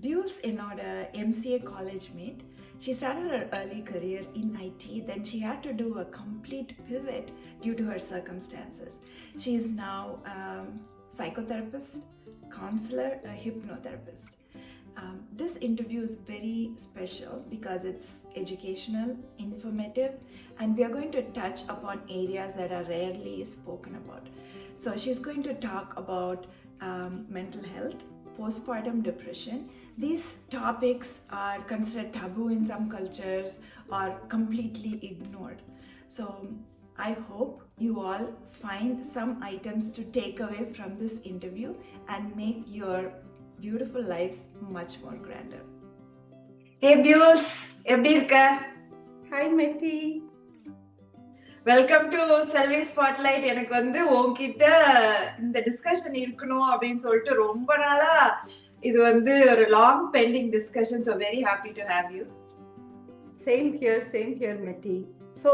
Beuls என்னோட MCA college mate. She started her early career in IT, then she had to do a complete pivot due to her circumstances. She is now a psychotherapist, counselor, a hypnotherapist. This interview is very special because it's educational, informative, and we are going to touch upon areas that are rarely spoken about. So, she's going to talk about mental health, postpartum depression. These topics are considered taboo in some cultures or completely ignored. So, I hope you all find some items to take away from this interview and make your beautiful lives much more grander. Hey Beuls, எப்படி இருக்க? Hi Meti. Welcome to Selvi spotlight. எனக்கு உன்கிட்ட இந்த discussion இருக்கணும் அப்படின்னு சொல்லிட்டு ரொம்ப நாளா இது ஒரு long bending discussion. So very happy to have you. Same here Meti. So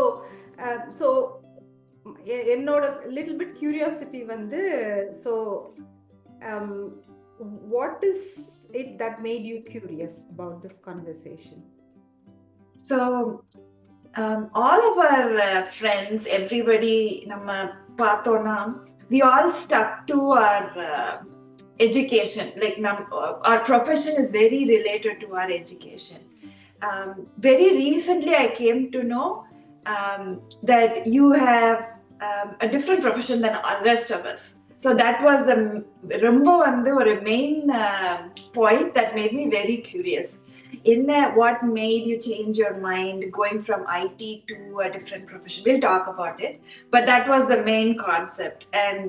என்னோட little bit curiosity what is it that made you curious about this conversation? So all of our friends, everybody, we all stuck to our education. Like our profession is very related to our education. Very recently, I came to know that you have a different profession than the rest of us. So that was the main point that made me very curious. What made you change your mind going from IT to a different profession? We'll talk about it, but that was the main concept. And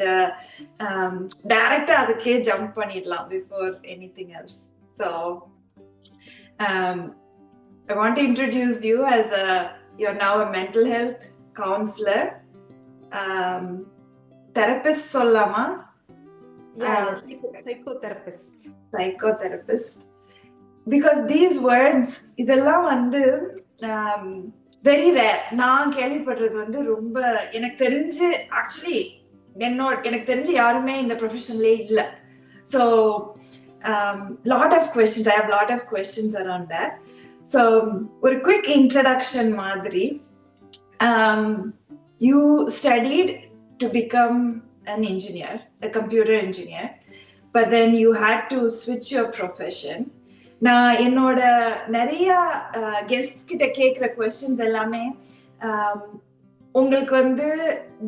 director adukku jump pannidlam before anything else. So I want to introduce you as you're now a mental health counselor, therapist sollama. Yeah, psychotherapist. Because these words இதெல்லாம் very rare. நான் கேள்விப்படுறது ரொம்ப எனக்கு தெரிஞ்சு actually எனக்கு தெரிஞ்சு யாருமே இந்த ப்ரொஃபஷன்லயே இல்ல. So lot of questions, I have lot of questions around that. So ஒரு குவிக் இன்ட்ரடக்ஷன் மாதிரி, you studied to become an engineer, a computer engineer, but then you had to switch your profession. நான் என்னோட நிறைய guest கிட்ட கேட்குற questions எல்லாமே உங்களுக்கு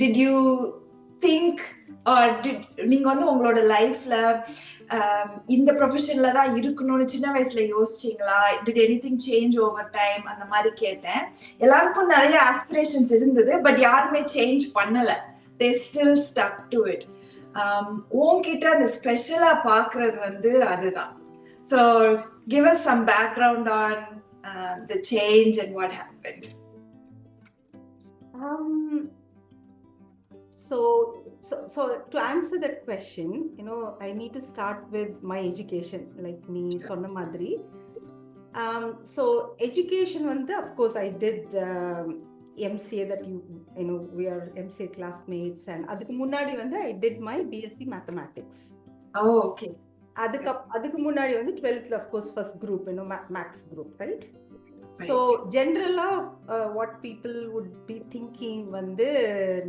did you think R நீங்க உங்களோட லைஃப்ல இந்த ப்ரொஃபஷன்ல தான் இருக்கணும்னு சின்ன வயசுல யோசிச்சீங்களா? Did anything change over time? அந்த மாதிரி கேட்டேன். எல்லாருக்கும் நிறைய ஆஸ்பிரேஷன்ஸ் இருந்தது, பட் யாருமே சேஞ்ச் பண்ணல. they still stuck to it. உன்கிட்ட அந்த ஸ்பெஷலா பாக்குறது அதுதான். So give us some background on the change and what happened. So to answer that question, I need to start with my education, like nee sonna madri. So education of course I did MCA, that you know we are MCA classmates, and adukku munnadi I did my BSc mathematics. Oh, okay. அதுக்கு முன்னாடி 12th of course first group, max group, right? So generally what people would be thinking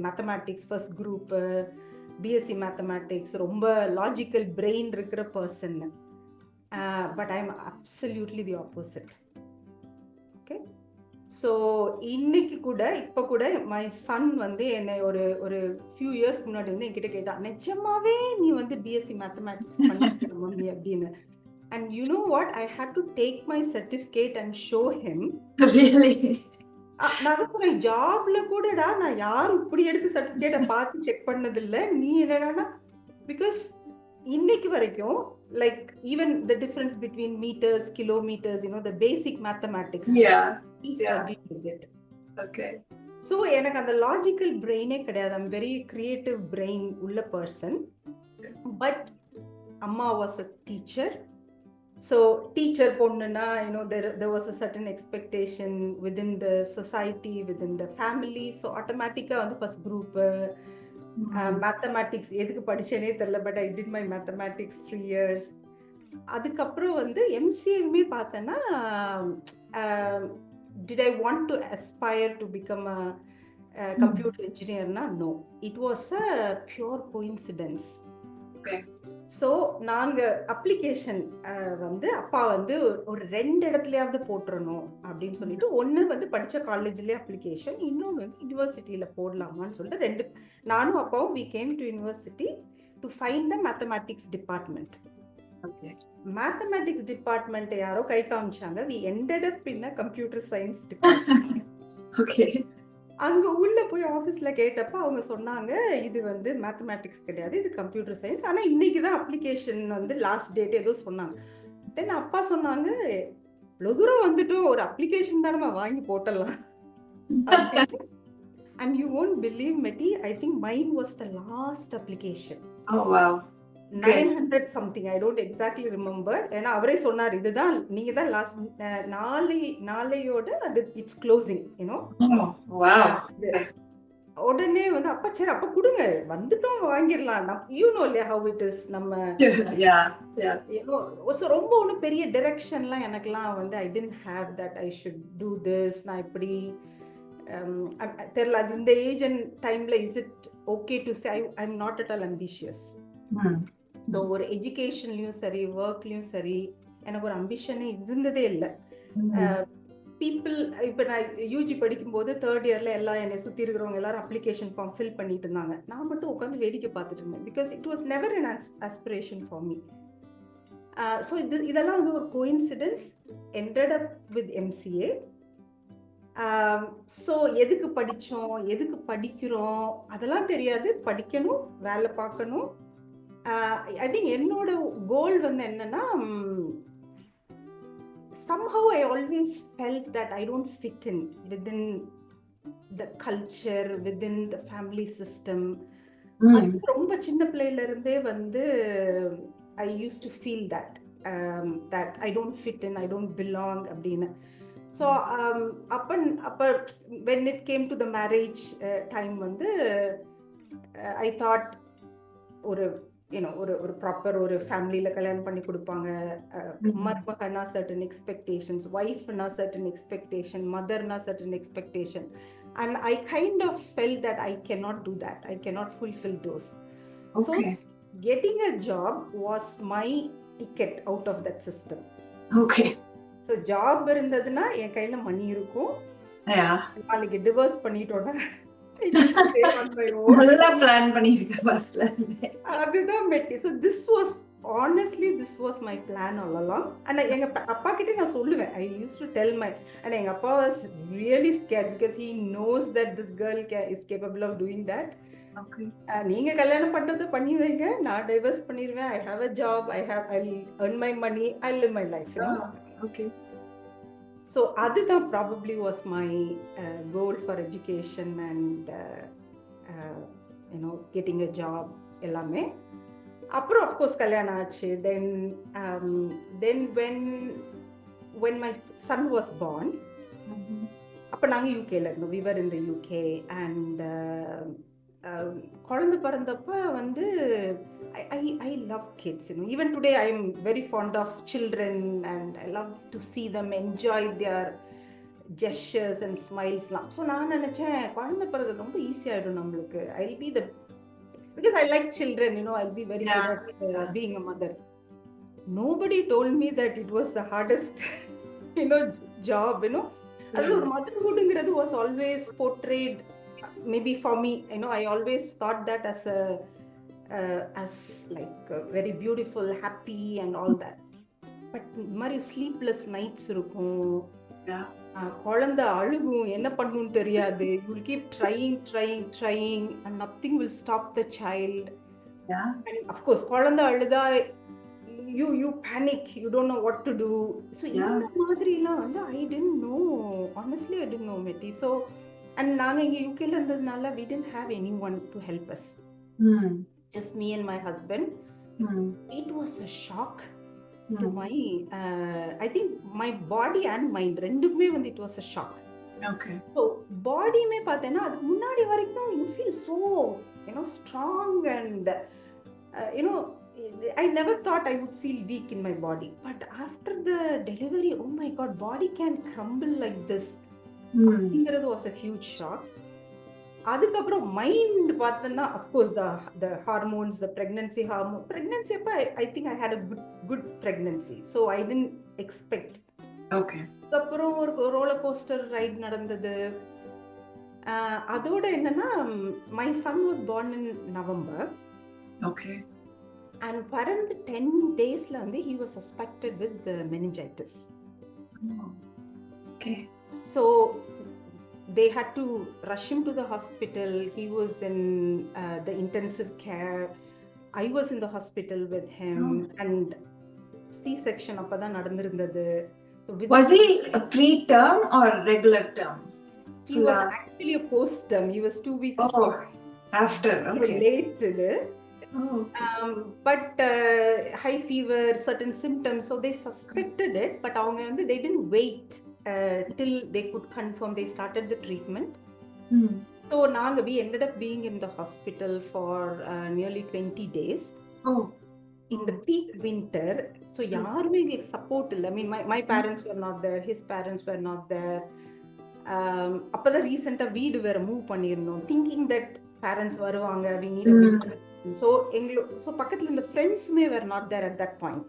mathematics first group, BSc mathematics ரொம்ப logical brain இருக்கிற person, but I'm absolutely the opposite. Okay, so இப்ப கூட my son என்னை ஒரு few years முன்னாடி என்கிட்ட கேட்டா, நிஜமாவே நீ BSc mathematics பண்ணிருக்க மம்மி அப்படின்னு. And you know what, I had to take my certificate and show him. Really? நான் சொல்றேன், ஜாப்ல கூடடா நான் யாரும் இப்படி எடுத்து சர்டிபிகேட்டை பார்த்து செக் பண்ணது இல்லை. நீ என்னடானா, பிகாஸ் இன்னைக்கு வரைக்கும் like even the difference between meters, kilometers, the basic mathematics. Yeah. Okay. So எனக்கு அந்த லாஜிக்கல் பிரெயினே கிடையாது. I'm very creative brain உள்ள person. But அம்மா was a teacher. So teacher பொண்ணுனா there was a certain expectation within the society, within the family. So automatically first group mathematics எதுக்கு படிச்சேனே தெரியல, but I did my mathematics 3 years. அதுக்கப்புறம் வந்து எம்சிஏவுமே பார்த்தேன்னா, did I want to aspire to become a computer இன்ஜினியர்னா no. It was a pure coincidence. Okay. So நாங்க application வந்து அப்பா வந்து ஒரு 2 இடத்துலயாவது போட்டுறணும் அப்படின்னு சொல்லிட்டு, ஒன்று வந்து படித்த காலேஜ்லேயே அப்ளிகேஷன், இன்னொன்று வந்து யூனிவர்சிட்டியில் போடலாமான்னு சொல்லிட்டு 2 நானும் அப்பாவும் we came to university to find the mathematics department. Okay. Mathematics department யாரோ கை காமிச்சாங்க. We ended up in computer science department. Okay. அங்க உள்ள போய் ஆஃபீஸ்ல கேட்டப்ப அவங்க சொன்னாங்க, இது வந்து மேத்தமேட்டிக்ஸ் கிடையாது, இது கம்ப்யூட்டர் சயின்ஸ். ஆனா இன்னைக்கு தான் அப்ளிகேஷன் வந்து லாஸ்ட் டேட் ஏதோ சொன்னாங்க. தென் அப்பா சொன்னாங்க, இவ்வளோ தூரம் வந்துட்டோம், ஒரு அப்ளிகேஷன் தான் நம்ம வாங்கி போட்டலாம். And you won't believe, Meti, I think mine was the last application. Oh wow. 900 something, I don't exactly remember. ஏன்னா அவரே சொன்னார், இதுதான் நீங்க தான் லாஸ்ட், நாளையோட அது இட்ஸ் க்ளோசிங், யூனோ. உடனே வந்து அப்பா சரி அப்ப கொடுங்க, வந்துட்டோம் வாங்கிடலாம். யூ நோ இல்லையா ஹவ் இட் இஸ். நம்ம ரொம்ப ஒன்றும் பெரிய டிரெக்ஷன்லாம் எனக்குலாம் வந்து I didn't have that I should do this. நான் இப்படி தெரியல, அது இந்த ஏஜ் அண்ட் டைம்ல is it okay to say I am not at all ambitious. So ஒரு எஜுகேஷன்லையும் சரி ஒர்க்லையும் சரி எனக்கு ஒரு அம்பிஷனே இருந்ததே இல்லை. பீப்புள் இப்போ நான் யூஜி படிக்கும்போது 3rd இயரில் எல்லாம் என்னை சுற்றி இருக்கிறவங்க எல்லாரும் அப்ளிகேஷன் ஃபார்ம் ஃபில் பண்ணிட்டு இருந்தாங்க. நான் மட்டும் உட்காந்து வேடிக்கை பார்த்துட்டு இருந்தேன். Because it was never an aspiration for me. So இதெல்லாம் வந்து ஒரு coincidence. ended up with MCA. So எதுக்கு படித்தோம், எதுக்கு படிக்கிறோம் அதெல்லாம் தெரியாது. படிக்கணும், வேலை பார்க்கணும். ஐ திங்க் என்னோட கோல் வந்து என்னன்னா, somehow I always felt that I don't fit in within the culture, within the family system. அது ரொம்ப சின்ன பிள்ளையில இருந்தே வந்து I used to feel that that I don't fit in, I don't belong அப்படின்னு. ஸோ அப்போ when it came to the marriage time வந்து I thought ஒரு ஒரு ப்ராப்பர் ஒரு ஃபேமிலியில் கல்யாணம் பண்ணி கொடுப்பாங்க. மருமகனா சர்டன் எக்ஸ்பெக்டேஷன்ஸ், ஒய்ஃப்னா சர்டன் எக்ஸ்பெக்டேஷன், மதர்னா certain expectation. And I kind of felt that I cannot do that, I cannot fulfil those. So getting a job was my ticket out of that system. Okay. So job இருந்ததுன்னா என் கையில் மணி இருக்கும். நாளைக்கு divorce பண்ணிட்டோன்னா அதுதான் மெட்டி. So this was honestly this was my plan all along. and எங்க அப்பா கிட்ட நான் சொல்லுவேன், I used to tell my, and எங்க அப்பா was really scared because he knows that this girl is capable of doing that. Okay. நீங்க கல்யாணம் பண்றது பண்ணி வைங்க, நான் டைவர்ஸ் பண்ணிடுவேன், I have a job, I'll earn my money, I'll live my life, you know. Okay. So அதுதான் probably was my goal for education and getting a job எல்லாமே. அப்புறம் of course கல்யாணம் ஆச்சு. then when my son was born, அப்போ நாங்கள் யூகேல இருந்தோம். we were in the UK and குழந்தை பிறந்தப்ப வந்து I love kids, even today I am very fond of children and I love to see them enjoy their gestures and smilesலாம். So நான் நினச்சேன் குழந்தை பிறகு ரொம்ப ஈஸியாகிடும் நம்மளுக்கு. I'll be the, because I like children, I'll be very good at being a mother. Nobody told me that it was the hardest job, அது ஒரு motherhoodங்கிறது was always portrayed, maybe for me, I always thought that as like very beautiful, happy and all that. But மாதிரி sleepless nights இருக்கும், குழந்தை அழுகும், என்ன பண்ணணும்னு தெரியாது. You will keep trying and nothing will stop the child. And of course குழந்தை அழுதா you panic, you don't know what to do. So இந்த மாதிரிலாம் வந்து I didn't know, honestly I didn't know, Meti. So and நாங்க இங்க யூகேல இருந்ததுனால we didn't have anyone to help us, just me and my husband. It was a shock to my I think my body and mind ரெண்டுமே வந்து it was a shock. Okay. So பாடியுமே பார்த்தேன்னா அதுக்கு முன்னாடி வரைக்கும் you feel so strong and I never thought I would feel weak in my body. But after the delivery, oh my God, body can crumble like this. அப்படிங்கிறது was a huge shock. அதுக்கப்புறம் mind பார்த்தோன்னா of course the hormones the pregnancy அப்போ I think I had a good pregnancy. So I didn't expect. Okay. அப்புறம் ஒரு roller coaster ride நடந்தது. அதோட என்னன்னா, my son was born in November. Okay. And பிறந்து 10 daysல வந்து he was suspected with meningitis. Okay. So they had to rush him to the hospital. He was in the intensive care. I was in the hospital with him. And C-section அப்பதான் நடந்திருந்தது. So was he a preterm or regular term? He was actually a post-term. He was 2 weeks after. Okay. Late to the. Okay. But high fever, certain symptoms. So they suspected it, but they didn't wait till they could confirm. They started the treatment. So we ended up being in the hospital for nearly 20 days. In the peak winter. So yarume like support illa. I mean, my parents were not there. His parents were not there. அப்பதான் ரீசெண்டா வீடு வேற move பண்ணியிருந்தோம், thinking that parents வருவாங்க, we need a big. So பக்கத்துல இந்த ஃப்ரெண்ட்ஸுமே were not there at that point.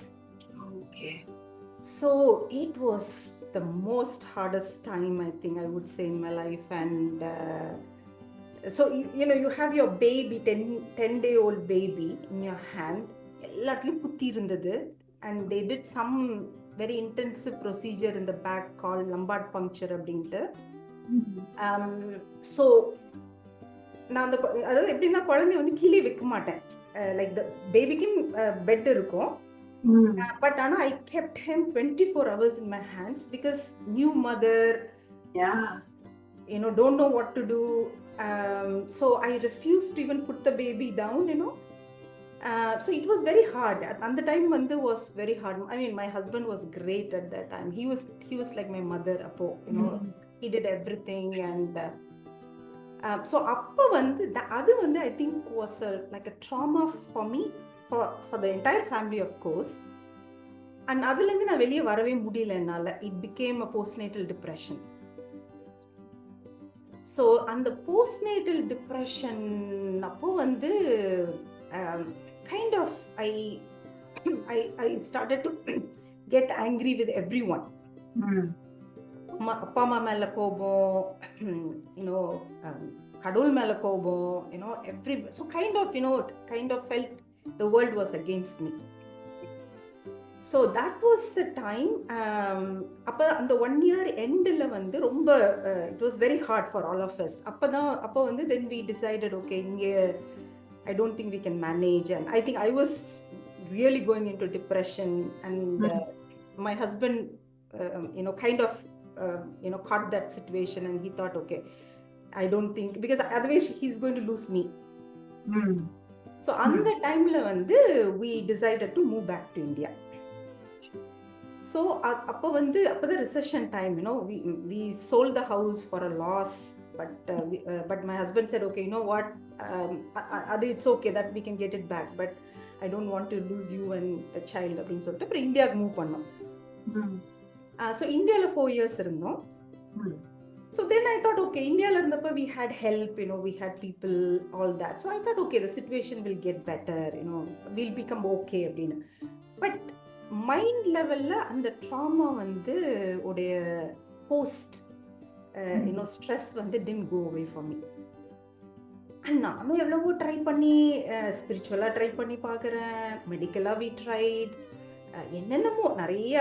Okay. So it was the most hardest time I think I would say in my life. And so you have your baby, 10-day-old baby in your hand. எல்லாத்துலயும் குத்தி இருந்தது. And they did some very intensive procedure in the back called lumbar puncture அப்படின்ட்டு. So நான் அந்த அதாவது எப்படின்னா குழந்தைய வந்து கீழே வைக்க மாட்டேன். லைக் த பேபிக்குன்னு பெட் இருக்கும். பட் ஆனால் ஐ kept him 24 hours in my hands because new mother, don't know what to do. So I refused to even put the baby down, so it was very hard. At the time was very hard. I mean, my husband was great at that time. He was like my mother appo, he did everything. And so appo adu I think was like a trauma for me, for the entire family of course. And adula irundhu na veliya varave mudiyala ennala. It became a postnatal depression. So and the postnatal depression appo kind of I started to get angry with everyone. அப்பா அம்மா மேல கோபம், கடவுள் மேல கோபம், every. So kind of felt the world was against me. So that was the time. அப்ப அந்த 1 year endல ரொம்ப it was very hard for all of us. அப்ப then we decided, okay, I don't think we can manage. And I think I was really going into depression. And my husband kind of caught that situation, and he thought, okay, I don't think, because otherwise he's going to lose me. So on the time we decided to move back to India. So அப்போ the recession time, we sold the house for a loss. But my husband said, okay, you know what, it's okay that we can get it back, but I don't want to lose you and the child அப்படின்னு சொல்லிட்டு அப்புறம் இந்தியாவுக்கு move பண்ணோம். So இந்தியாவில் 4 years இருந்தோம். So then I thought, okay, இந்தியாவில் இருந்தப்போ we had help, we had people, all that. So I thought, okay, the situation will get better, we'll become okay அப்படின்னு. But மைண்ட் லெவல்ல அந்த ட்ராமா உடைய post stress didn't go away for me. And நானும் எவ்வளவோ try பண்ணி ஸ்பிரிச்சுவலாக try பண்ணி பார்க்குறேன், மெடிக்கலாக we tried, என்னென்னமோ நிறைய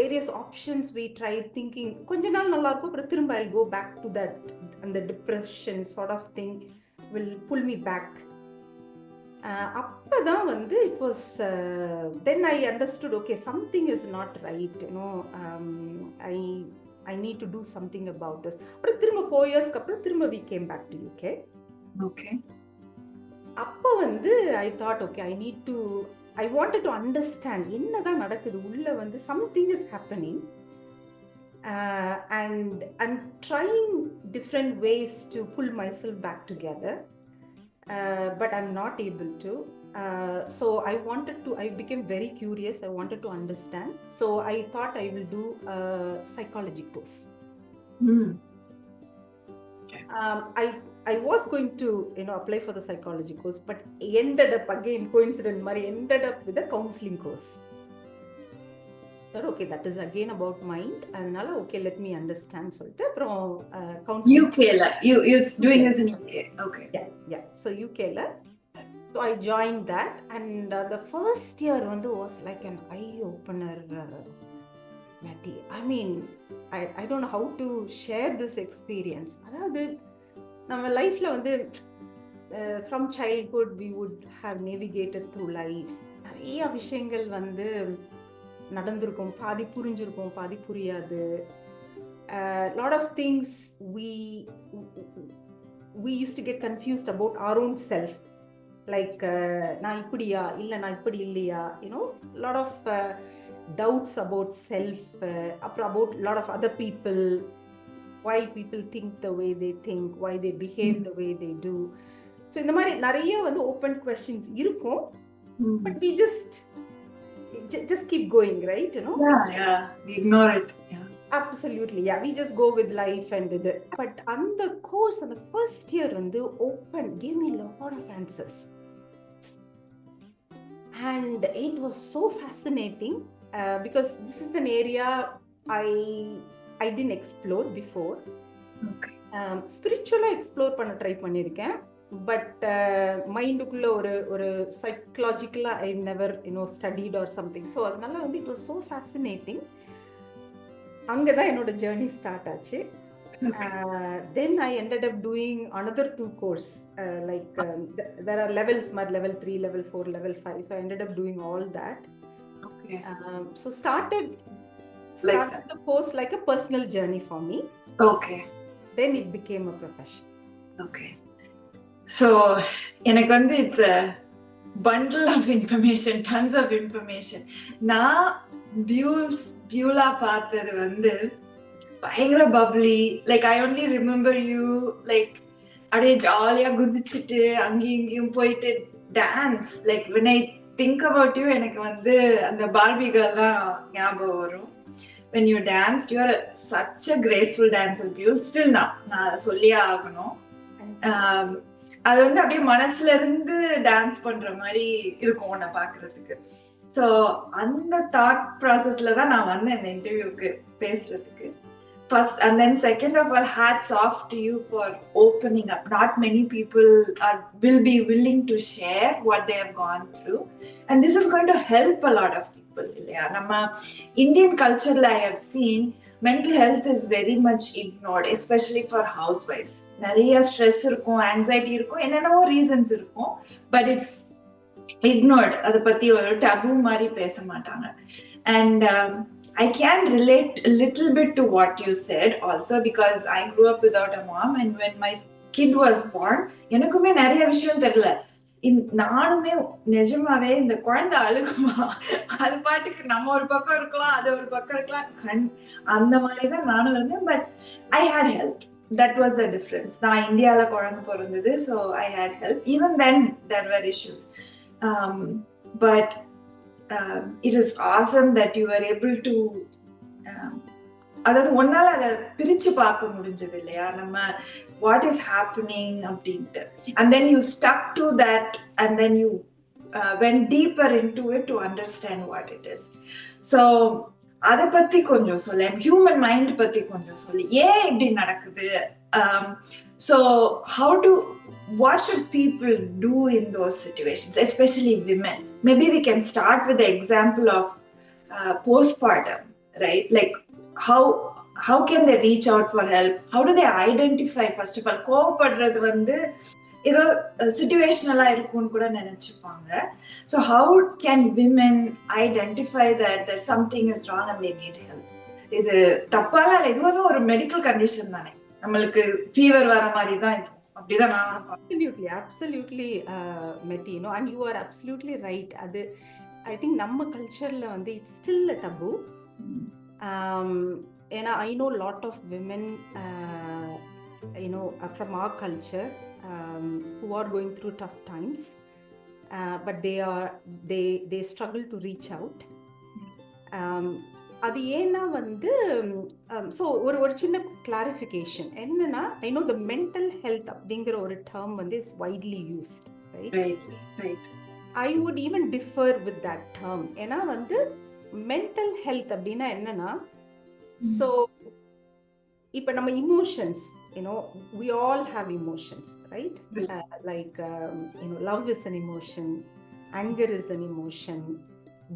various options we tried, thinking கொஞ்ச நாள் நல்லா இருக்கும், அப்புறம் திரும்ப I go back to that, அந்த depression sort of thing will pull me back. அப்பதான் it was then I understood, okay, something is not right, I need to do something about this. அப்புறம் திரும்ப 4 years அப்புறம் திரும்ப we came back to UK. Okay. அப்போ I thought, okay, I wanted to understand என்னதான் நடக்குது உள்ள, something is happening, and I'm trying different ways to pull myself back together. But I'm not able to. So I became very curious. I wanted to understand. So I thought I will do a psychology course. Hmm. Okay. I was going to apply for the psychology course, but ended up again coincident Mari ended up with a counseling course. Okay, that is again about mind. அதனால okay, let me understand சொல்லிட்டு அப்புறம் counseling UK la you're doing this in UK. Okay. yeah so UK la. So I joined that, and the first year was like an eye opener, Matty. I mean, I don't know how to share this experience. அதாவது நம்ம லைஃப்ல from childhood we would have navigated through life. நிறைய விஷயங்கள் நடந்திருக்கும், பாதி புரிஞ்சிருக்கும், பாதி புரியாது. Lot of things we used to get confused about our own self. Like நான் இப்படியா இல்லை நான் இப்படி இல்லையா, lot of doubts about self, அப்புறம் about lot of other people, why people think the way they think, why they behave the way they do. So இந்த மாதிரி நிறைய open questions இருக்கும், but we just keep going, right? Yeah, we ignore it. Yeah, absolutely. Yeah, we just go with life and the. But on the course, on the first year open gave me a lot of answers, and it was so fascinating because this is an area I didn't explore before. Okay. Spiritually explore பண்ண try பண்ணிருக்கேன், but மைண்டுக்குள்ள ஒரு சைக்கலாஜிக்கலா I never studied or something. So அதனால it was so fascinating. அங்கதான் என்னோட journey start ஆச்சு. Then I ended up doing another 2 course, like there are levels, level 3, level 4, level 5. So I ended up doing all that. Okay. So started the course like a personal journey for me. Okay. Then it became a profession. Okay. So எனக்கு it's a bundle of information, tons of information. நான் Beulah பார்த்தது பயங்கர bubbly. Like I only remember you like அப்படியே ஜாலியா குதிச்சுட்டு அங்கேயும் இங்கேயும் போயிட்டு dance. Like when I think about you எனக்கு அந்த பார்பி கேர்ள் தான் ஞாபகம் வரும். when you danced, you are such a graceful dancer, Beuls. Still now நான் அதை சொல்லியே ஆகணும். அது அப்படியே மனசுல இருந்து டான்ஸ் பண்ற மாதிரி இருக்கும் உன்னை பாக்குறதுக்கு. ஸோ அந்த தாட் ப்ராசஸ்ல தான் நான் வந்தேன் இந்த இன்டர்வியூக்கு பேசுறதுக்கு. First, and then second of all, hats off to you for opening up. Not many people will be willing to share what they have gone through, and this is going to help a lot of people. Nama Indian culture, I have seen mental health is very much ignored, especially for housewives. Nariya stress irukum, anxiety irukum, enna reasons irukum, but it's ignored. Adha patti oru taboo mari pesa maatanga. And I can relate a little bit to what you said also, because I grew up without a mom, and when my kid was born, எனக்குமே நிறைய விஷயம் தெரியல. நானுமே நிஜமாவே இந்த குழந்தை அழுகுமா, அது பாட்டுக்கு நம்ம ஒரு பக்கம் இருக்கலாம், அது ஒரு பக்கம் இருக்கலாம், அந்த மாதிரி தான் நானும் இருந்தேன். But I had help. That was the difference. நான் இந்தியால குழந்தை பிறந்தது, so I had help. Even then there were issues, but it is awesome that you were able to அதாவது ஒன்னால அதை பிரிச்சு பார்க்க முடிஞ்சது இல்லையா, நம்ம what is happening அப்படின்ட்டு. And then you stuck to that, and then you went deeper into it to understand what it is. So அதை பத்தி கொஞ்சம் சொல்லு, ஹியூமன் மைண்ட் பத்தி கொஞ்சம் சொல்லு, ஏன் இப்படி நடக்குது. So what should people do in those situations, especially women? Maybe we can start with the example of postpartum, right? Like how can they reach out for help? How do they identify, first of all, கோவப்படுறது ஏதோ situationalா இருக்கும்னு கூட நினைச்சுப்பாங்க. So how can women identify that something is wrong and they need help? இது தப்பால இல்ல, இது ஒரு medical condition தானே, நம்மளுக்கு ஃபீவர் வர மாதிரி தான் இது. அப்படிதான் நான் absolutely Meti, and you are absolutely right. அது I think நம்ம கல்ச்சர்ல it's still a taboo. And I know a lot of women from our culture who are going through tough times, but they struggle to reach out. அது ஏன்னா வந்து so ஒரு சின்ன clarification என்னன்னா, I know the mental health அப்படிங்கிற ஒரு term வந்து is widely used, right? I would even differ with that term. ஏன்னா வந்து மென்டல் ஹெல்த் அப்படின்னா என்னன்னா, ஸோ இப்போ நம்ம emotions, we all have emotions, right? Like love is an emotion, anger is an emotion,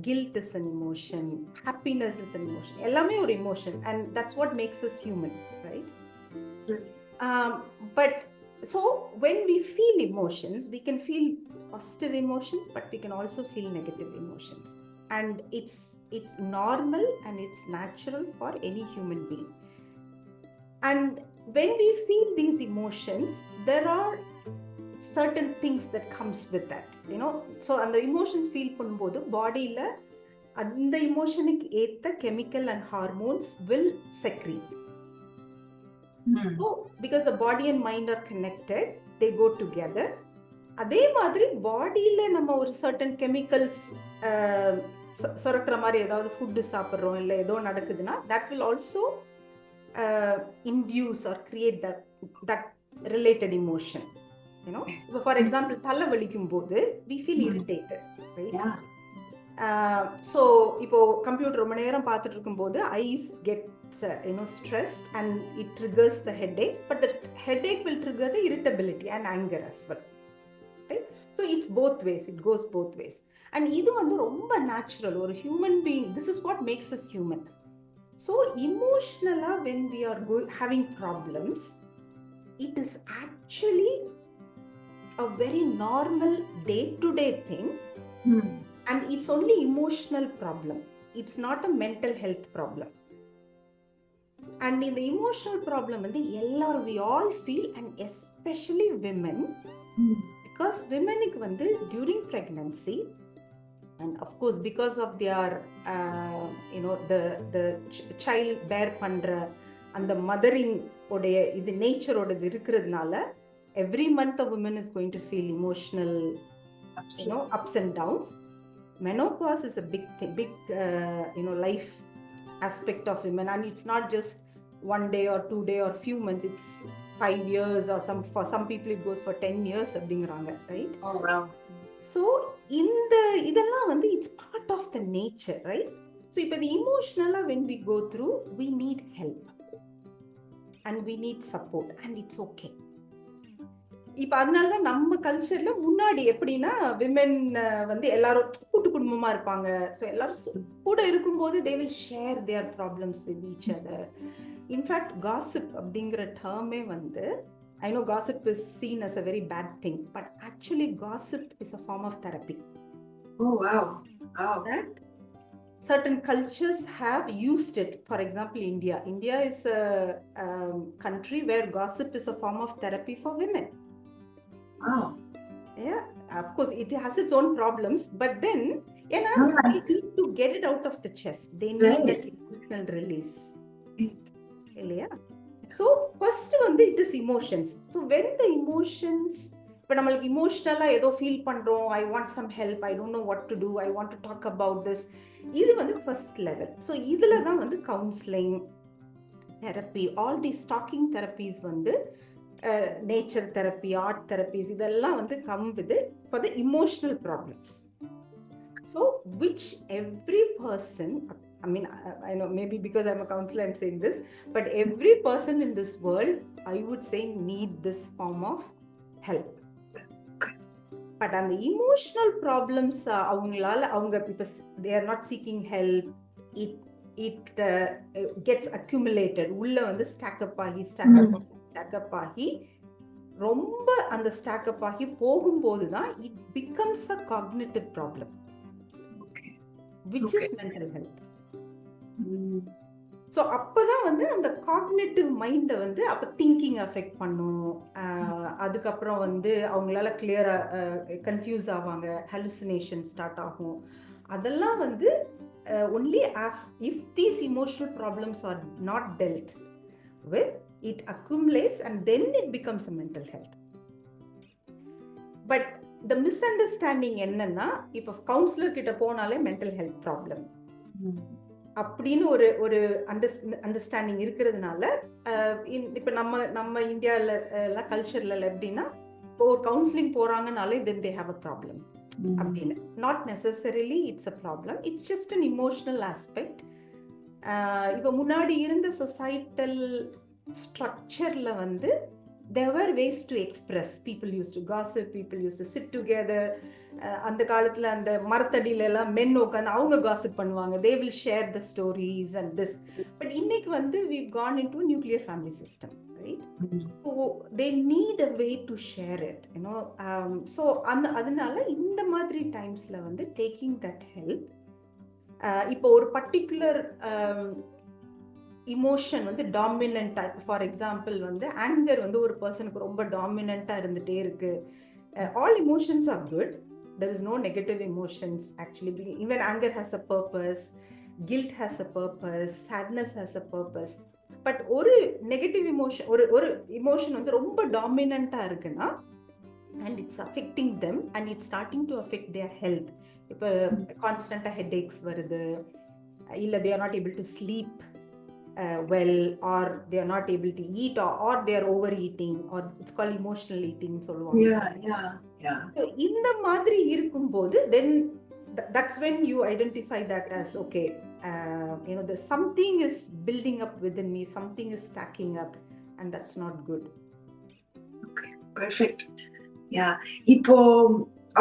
guilt is an emotion, happiness is an emotion. எல்லாமே ஒரு emotion, and that's what makes us human, right? But so when we feel emotions, we can feel positive emotions, but we can also feel negative emotions, and it's normal and it's natural for any human being. And when we feel these emotions, there are certain things that comes with that, so and the emotions feel பண்ணும்போது பாடியில அந்த எமோஷனுக்கு ஏத்த chemical and hormones will secrete. So because the body and mind are connected, they go together. அதே மாதிரி பாடியில நம்ம ஒரு certain chemicals சுரக்கிற மாதிரி ஏதாவது ஃபுட்டு சாப்பிட்றோம், இல்லை ஏதோ நடக்குதுன்னா, that will also induce or create that related emotion. For example, தலை வலிக்கும் போது we feel irritated, right? So இப்போ கம்ப்யூட்டர் ரொம்ப நேரம் பார்த்துட்டு இருக்கும்போது eyes gets stressed and it triggers the headache, but the headache will trigger the irritability and anger as well, right? So it's both ways, it goes both ways. And இது வந்து ரொம்ப natural. ஒரு human being, this is what makes us human. So emotionally, when we are having problems, it is actually a very normal day-to-day thing, and it's only emotional problem. It's not a mental health problem. And in the emotional problem, we all feel, and especially women, because women during pregnancy, and of course because of their the child bear பண்ற அந்த mothering உடைய இது nature ஓட இருக்கிறதுனால, every month a woman is going to feel emotional ups and downs. Menopause is a big thing, big life aspect of women, and it's not just one day or 2 day or few months, it's 5 years, or for some people it goes for 10 years அப்படிங்கறாங்க, right? Oh wow. So இதெல்லாம் it's part of the nature, right? So இப்போ the emotional, when we go through, we need help and we need support, and it's okay. இப்போ அதனால தான் நம்ம கல்ச்சர்ல முன்னாடி எப்படின்னா, women எல்லாரும் கூட்டு குடும்பமா இருப்பாங்க. ஸோ எல்லாரும் கூட இருக்கும்போது they will share their problems with each other. In fact, gossip அப்படிங்கிற டேர்மே I know gossip is seen as a very bad thing, but actually gossip is a form of therapy. Oh wow. That certain cultures have used it. For example, India is a country where gossip is a form of therapy for women. Wow. Yeah, of course it has its own problems, but then they need to get it out of the chest. They need that emotional release. Yeah. So first it is emotions. So when the emotions, இப்போ நம்மளுக்கு emotionally ஏதோ feel பண்றோம், I want some help, I don't know what to do, I want to talk about this, இது first level. So இதுல தான் counseling, therapy, all these talking therapies nature therapy, art therapies, இதெல்லாம் come with it for the emotional problems. So which every person, I mean, I know maybe because I'm a counselor I'm saying this, but every person in this world, I would say, need this form of help. But on the emotional problems, they are not seeking help, it gets accumulated, உள்ள stack up ஆகி ரொம்ப அந்த stack up ஆகி போகும்போது தான் it becomes a cognitive problem, which is mental health. So அப்போதான் அந்த cognitive மைண்டை அப்போ திங்கிங் அஃபெக்ட் பண்ணும். அதுக்கப்புறம் அவங்களால கிளியரா கன்ஃபியூஸ் ஆவாங்க, ஹலுசினேஷன் ஸ்டார்ட் ஆகும். அதெல்லாம் only if these emotional problems are not dealt with, it accumulates and then it becomes a mental health. But the misunderstanding என்னன்னா இப்போ கவுன்சிலர் கிட்ட போனாலே மென்டல் ஹெல்த் ப்ராப்ளம் அப்படின்னு ஒரு அண்டர்ஸ்டாண்டிங் இருக்கிறதுனால இப்போ நம்ம இந்தியாவில் எல்லாம் கல்ச்சர்ல எப்படின்னா இப்போ ஒரு கவுன்சிலிங் போறாங்கனாலே then they have a problem அப்படின்னு. Not necessarily it's a problem, it's just an emotional aspect. இப்போ முன்னாடி இருந்த சொசைட்டல் ஸ்ட்ரக்சர்ல வந்து there were ways to express. People used to gossip, people used to sit together. அந்த காலத்துல அந்த மரத்தடியில எல்லாம் மென் உட்காந்து அவங்க காசிப் பண்ணுவாங்க, they will share the stories and this. But இன்னைக்கு வந்து we've gone into a nuclear family system, right? So they need a way to share it, you know. So அதனால இந்த மாதிரி டைம்ஸ்ல வந்து taking that help, இப்போ ஒரு பர்டிகுலர் இமோஷன் வந்து டாமினன்ட், ஃபார் எக்ஸாம்பிள் வந்து ஆங்கர் வந்து ஒரு பர்சனுக்கு ரொம்ப டாமினண்டா இருந்துட்டே இருக்கு. All emotions are good, there is no negative emotions actually. Even anger has a purpose, guilt has a purpose, sadness has a purpose. But ஒரு நெகட்டிவ் இமோஷன், ஒரு இமோஷன் வந்து ரொம்ப டாமினண்டா இருக்குன்னா and it's affecting them and it's starting to affect their health. இப்போ கான்ஸ்டன்டா headaches வருது, இல்ல they are not able to sleep well, or they are not able to eat, or they are overeating, or it's called emotional eating சொல்லுவாங்க. So இந்த மாதிரி இருக்கும்போது then that's when you identify that as okay, you know, there's something is building up within me, something is stacking up, and that's not good. Okay, perfect. Yeah, இப்போ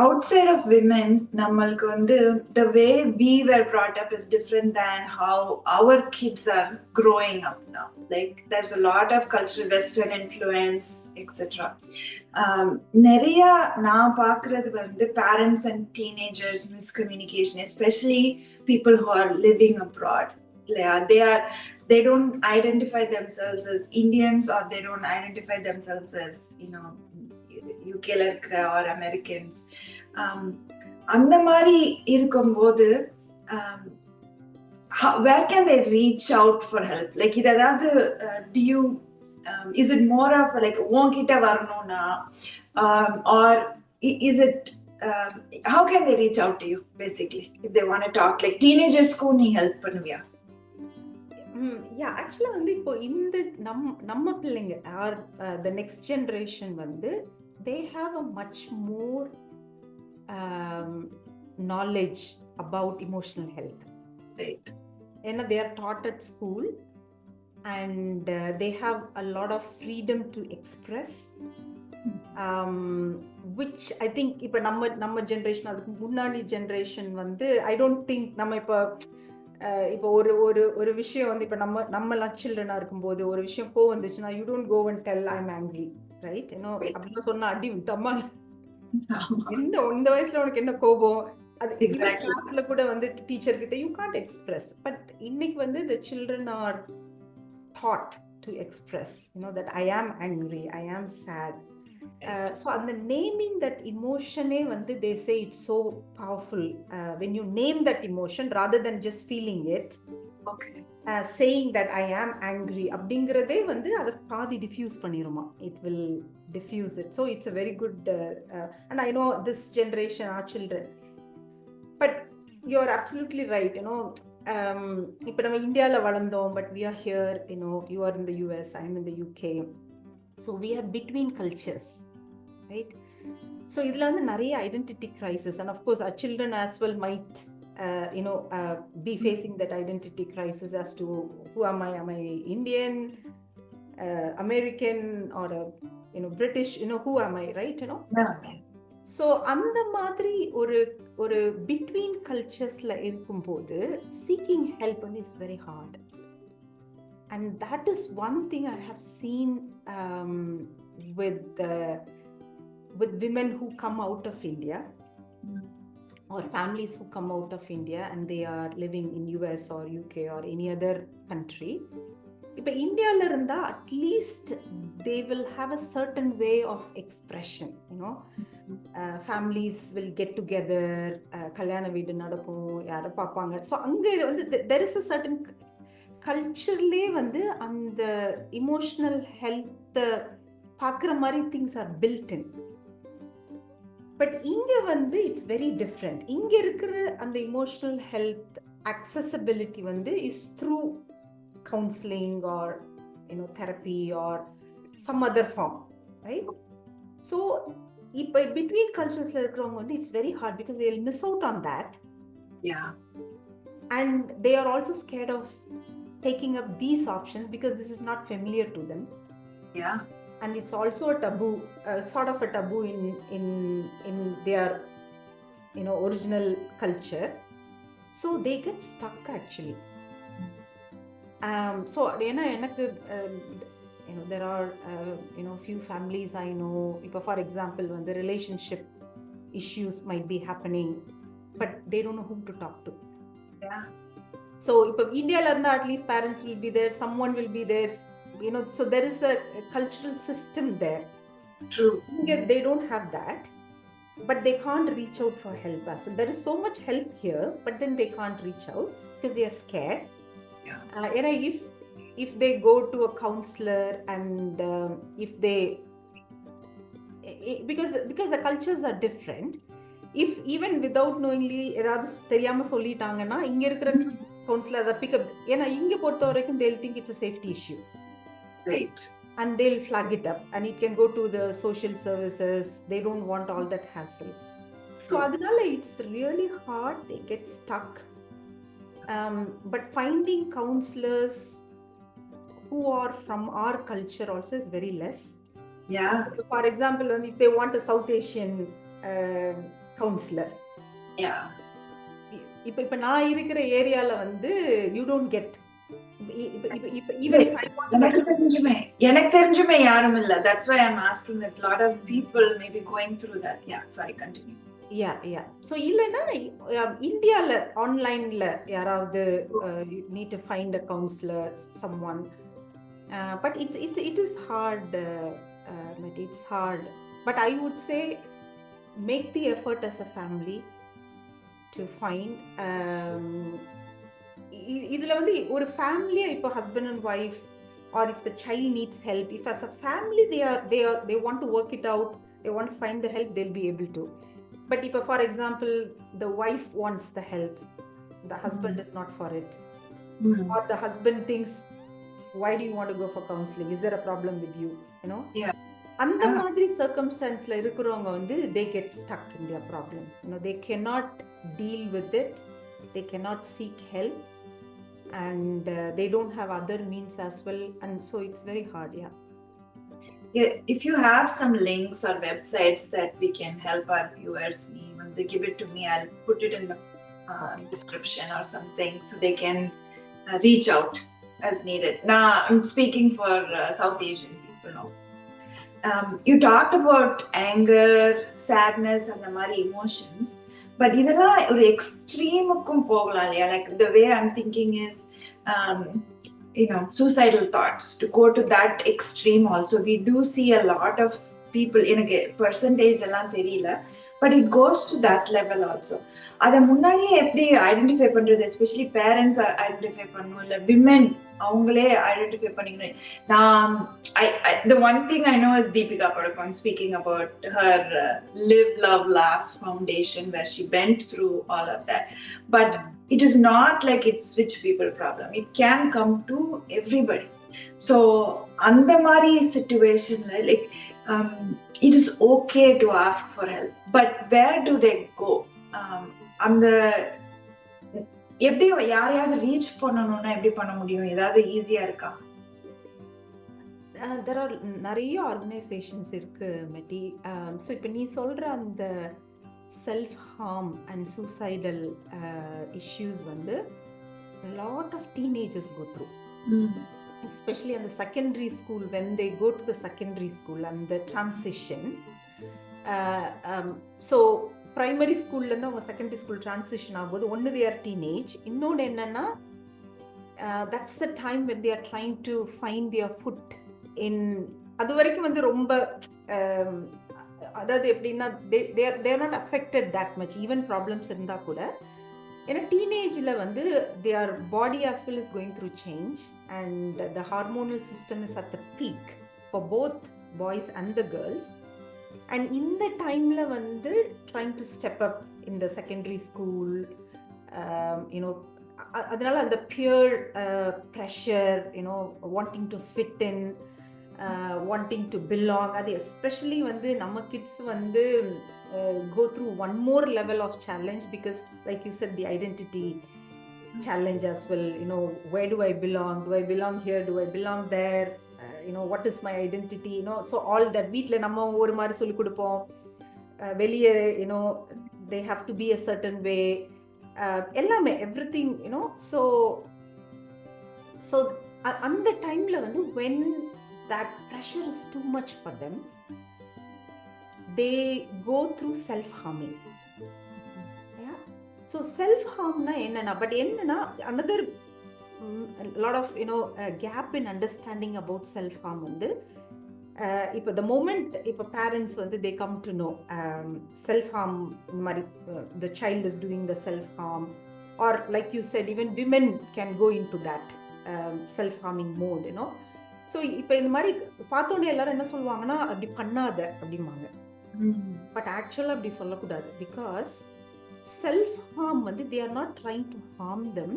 outside of women நம்மளுக்கு வந்து the way we were brought up is different than how our kids are growing up now. Like there's a lot of cultural western influence, etc. நிறைய நான் பார்க்கிறது வந்து parents and teenagers miscommunication, especially people who are living abroad. They don't identify themselves as Indians, or they don't identify themselves as, you know, யூகேல இருக்கிற R Americans. அந்த மாதிரி இருக்கும்போது where can they reach out for help? Like இது ஏதாவது do you is it more of like உன்கிட்ட வரணும்னா, or is it how can they reach out to you basically if they want to talk? Like teenagersக்கு நீ help பண்ணுவியா? ஆக்சுவலா வந்து இப்போ இந்த நம்ம பிள்ளைங்க ஆர் the next generation வந்து they have a much more knowledge about emotional health, right? And they are taught at school, and they have a lot of freedom to express, which I think இப்போ நம்ம generation, அதுக்கு முன்னாடி generation வந்து I don't think நம்ம இப்போ ஒரு விஷயம் வந்து இப்போ நம்மலாம் சில்ட்ரனா இருக்கும்போது ஒரு விஷயம் கோவம் வந்துச்சுன்னா you don't go and tell I'm angry, right? You know, அப்படிலாம் சொன்னா அடி விட்டம்மா, என்ன இந்த வயசுல உனக்கு என்ன கோபம், அது கிளாஸ்ல கூட வந்து டீச்சர் கிட்ட you can't express. But இன்னைக்கு வந்து the children are taught to express, you know, that I am angry, I am sad. So அந்த naming that emotion வந்து they say it's so powerful when you name that emotion rather than just feeling it. Okay. Saying that I am angry அப்படிங்கறதே வந்து அதை பாதி diffuse பண்ணிருமா, it will diffuse it. So it's a very good and I know this generation are children, but you're absolutely right, you know. இப்போ நம்ம இந்தியால வளர்ந்தோம், but we are here, you know, you are in the US, I am in the UK. So we are between cultures, right? So idla வந்து நிறைய identity crisis, and of course our children as well might you know be facing that identity crisis as to who am I Indian, American, or you know British, you know, who am I, right? You know, so அந்த மாதிரி ஒரு between culturesல இருக்கும்போது seeking help is very hard. And that is one thing I have seen with women who come out of India, or families who come out of India and they are living in US or UK or any other country. இப்போ இந்தியால இருந்தா at least they will have a certain way of expression, you know. Families will get together, கல்யாண வீடு நடக்கும், யாரை பார்ப்பாங்க. So அங்கே வந்து there is a certain கல்ச்சர்லே வந்து அந்த இமோஷனல் ஹெல்த்தை பார்க்குற மாதிரி things are built in. But இங்க வந்து இட்ஸ் வெரி டிஃப்ரெண்ட். இங்க இருக்கிற அந்த இமோஷனல் ஹெல்த் accessibility வந்து is through counseling or therapy or some other form, right? So இப்போ between culturesல இருக்கிறவங்க வந்து it's very hard because they'll miss out on that. Yeah. And they are also scared of taking up these options because this is not familiar to them. Yeah. And it's also a taboo, sort of a taboo in their original culture. So they get stuck actually. So எனக்கு there are few families I know. இப்போ for example when the relationship issues might be happening, but they don't know whom to talk to. Yeah. So இப்போ இந்தியால இருந்தா at least parents will be there, someone will be there, so there is a cultural system there. True. They don't have that, but they can't reach out for help as well. There is so much help here, but then they can't reach out because they are scared. Yeah. If they go to a counselor and if they because the cultures are different, if even without knowingly ஏதாவது தெரியாம சொல்லிட்டாங்கன்னா இங்க இருக்கிற counselor அதை pick up, ஏன்னா இங்க பொறுத்த வரைக்கும் they'll think it's a safety issue. Right. And they'll flag it up and it can go to the social services. They don't want all that hassle. So adinala it's really hard, they get stuck. But finding counselors who are from our culture also is very less. Yeah. For example, if they want a South Asian counselor, Yeah. இப்ப நான் இருக்கிற ஏரியால வந்து you don't get எனக்கு தெரிஞ்சுமே யாரும் இல்ல. That's why I'm asking that lot of people may be going through that. Yeah, sorry, continue. Yeah. So இல்லனா இந்தியால ஆன்லைன்ல யாராவது you need to find a counselor, someone, but it is hard. It's hard, but I would say make the effort as a family to find இதுல வந்து ஒரு ஃபேமிலியா இப்போ husband and wife, or if the child needs help, if as a family they want to work it out, they want to find the help, they'll be able to. But if for example the wife wants the help, the husband is not for it, or the husband thinks, why do you want to go for counseling, is there a problem with you, Yeah. அந்த மாதிரி circumstanceல இருக்கிறவங்க வந்து they get stuck in their problem. They cannot deal with it, they cannot seek help, and they don't have other means as well, and so it's very hard. Yeah, if you have some links or websites that we can help our viewers, when they give it to me, I'll put it in the description or something so they can reach out as needed. Now I'm speaking for South Asian people now. You talked about anger, sadness and the mari emotions, but இதெல்லாம் ஒரு எக்ஸ்ட்ரீமுக்கும் போகலாம் இல்லையா? Like the way I'm thinking is suicidal thoughts, to go to that extreme also. We do see a lot of people, எனக்கு percentage எல்லாம் தெரியல, but it goes to that level also. அதை முன்னாடியே எப்படி ஐடென்டிஃபை பண்றது? எஸ்பெஷலி பேரண்ட்ஸ் ஐடென்டிஃபை பண்ணணும், இல்லை women அவங்களே ஐடென்டிஃபை பண்ணிக்கணும். நான் the one thing I know is Deepika Padukone speaking about her Live Love Laugh Foundation, where she went through all of that. But it is not like it's rich people problem. It can come to everybody. So அந்த மாதிரி சிச்சுவேஷன்ல like it is okay to ask for help, but where do they go? அந்த எப்படி யாரையாவது reach பண்ணணும்னா எப்படி பண்ண முடியும்? ஏதாவது ஈஸியா இருக்கா? there are நிறைய ஆர்கனைசேஷன்ஸ் இருக்கு மெட்டி. ஸோ இப்போ நீ சொல்ற அந்த self harm and suicidal issues வந்து lot of teenagers go through, especially in the secondary school, when they go to the secondary school and the transition. So primary school இருந்து அவங்க secondary school transition ஆகும்போது ஒன்று they are teenage, இன்னொன்று என்னன்னா that's the time when they are trying to find their foot in. அது வரைக்கும் வந்து ரொம்ப அதாவது எப்படின்னா they are not affected that much, even problems இருந்தா கூட. ஏன்னா டீனேஜில் வந்து their body as well is going through change, and the hormonal system is at the peak for both boys and the girls. And இந்த டைம்ல வந்து trying to step up in the secondary school, you know, அதனால அந்த peer pressure, you know, wanting to fit in, wanting to belong, அது especially வந்து நம்ம kids வந்து go through one more level of challenge because like you said, the identity challenge as well, you know, where do I belong, do I belong here, do I belong there, you know, what is my identity, you know, so all that வீட்ல நம்ம ஒரு மாதிரி சொல்லி கொடுப்போம், வெளியே, you know, they have to be a certain way, எல்லாமே everything, you know, so அந்த டைம்ல வந்து when that pressure is too much for them, they go through self-harming. Yeah. So self-harm na enna, but enna another lot of, you know, gap in understanding about self-harm வந்து இப்போ the moment இப்போ parents வந்து they come to know self-harm மாதிரி the child is doing the self-harm, or like you said, even women can go into that self-harming mode, you know. So இப்போ இந்த மாதிரி பார்த்தோன்னே எல்லாரும் என்ன சொல்லுவாங்கன்னா, அப்படி பண்ணாத அப்படிம்பாங்க. பட் ஆக்சுவலாக அப்படி சொல்லக்கூடாது. பிகாஸ் செல்ஃப் ஹார்ம் வந்து they are not trying to harm them,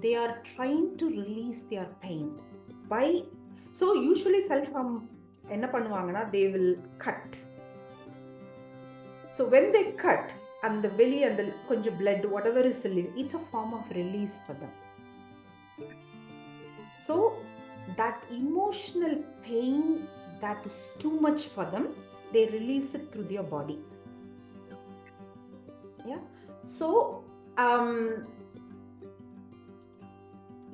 they are trying to release their pain by. So usually self harm என்ன பண்ணுவாங்கன்னா, they will cut. So when they cut, அந்த வெளியே அந்த கொஞ்சம் blood whatever is release, it's a form of release for them. So that emotional pain that is too much for them, they release it through their body. Yeah. So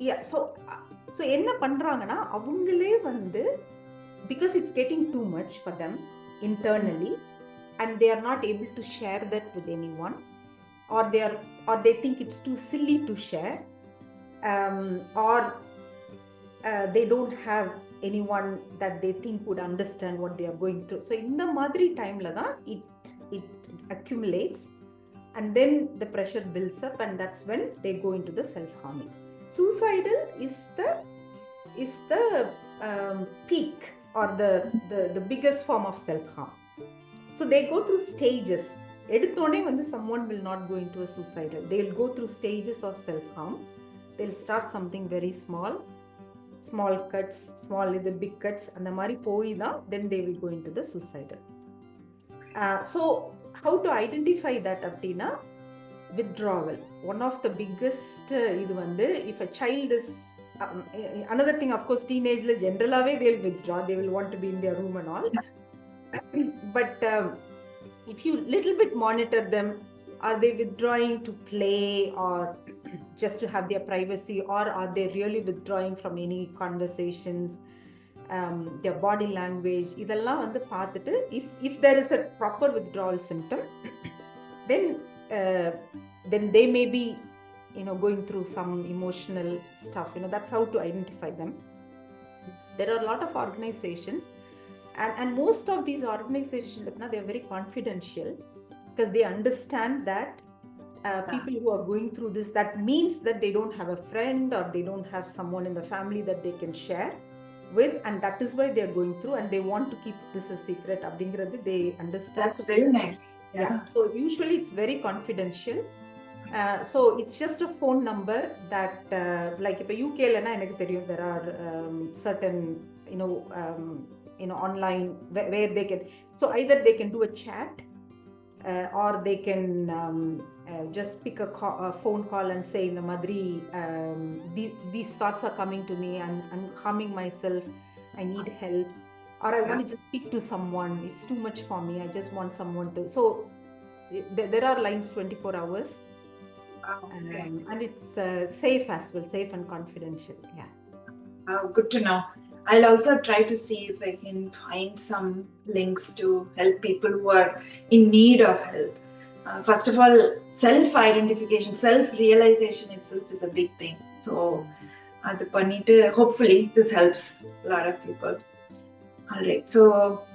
yeah, so என்ன பண்றாங்கன்னா, அவங்களே வந்து because it's getting too much for them internally and they are not able to share that with anyone, or they think it's too silly to share, or they don't have anyone that they think would understand what they are going through. So in the madri time la da it accumulates and then the pressure builds up, and that's when they go into the self harming. Suicidal is the peak or the biggest form of self harm. So they go through stages. Eduthone வந்து someone will not go into a suicidal, they will go through stages of self harm. They'll start something very small cuts, small இது big cuts, அந்த மாதிரி போய் தான் then they will go into the suicidal. So how to identify that அப்படின்னா, withdrawal, one of the biggest இது வந்து if a child is another thing, of course teenageல generally they'll withdraw, they will want to be in their room and all, but if you little bit monitor them, are they withdrawing to play or just to have their privacy, or are they really withdrawing from any conversations, their body language, இதெல்லாம் வந்து பார்த்துட்டு if there is a proper withdrawal symptom, then they may be, you know, going through some emotional stuff, you know, that's how to identify them. There are a lot of organizations and most of these organizations, they are very confidential because they understand that people who are going through this, that means that they don't have a friend or they don't have someone in the family that they can share with, and that is why they are going through and they want to keep this a secret abdingiradhu they understand. That's very nice. Yeah. So usually it's very confidential. So it's just a phone number that like if UK la na enakku theriyum, there are certain you know online where they can, so either they can do a chat or they can just pick a phone call and say in the madri these thoughts are coming to me, I'm harming myself, I need help, or I want to just speak to someone, it's too much for me, I just want someone to. So there are lines 24 hours. Okay. And it's safe as well, safe and confidential. Yeah. Good to know. I'll also try to see if I can find some links to help people who are in need of help. First of all, self-identification, self-realization itself is a big thing. So, hopefully this helps a lot of people. All right. So,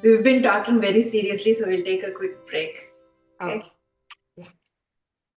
we've been talking very seriously, so we'll take a quick break. Okay.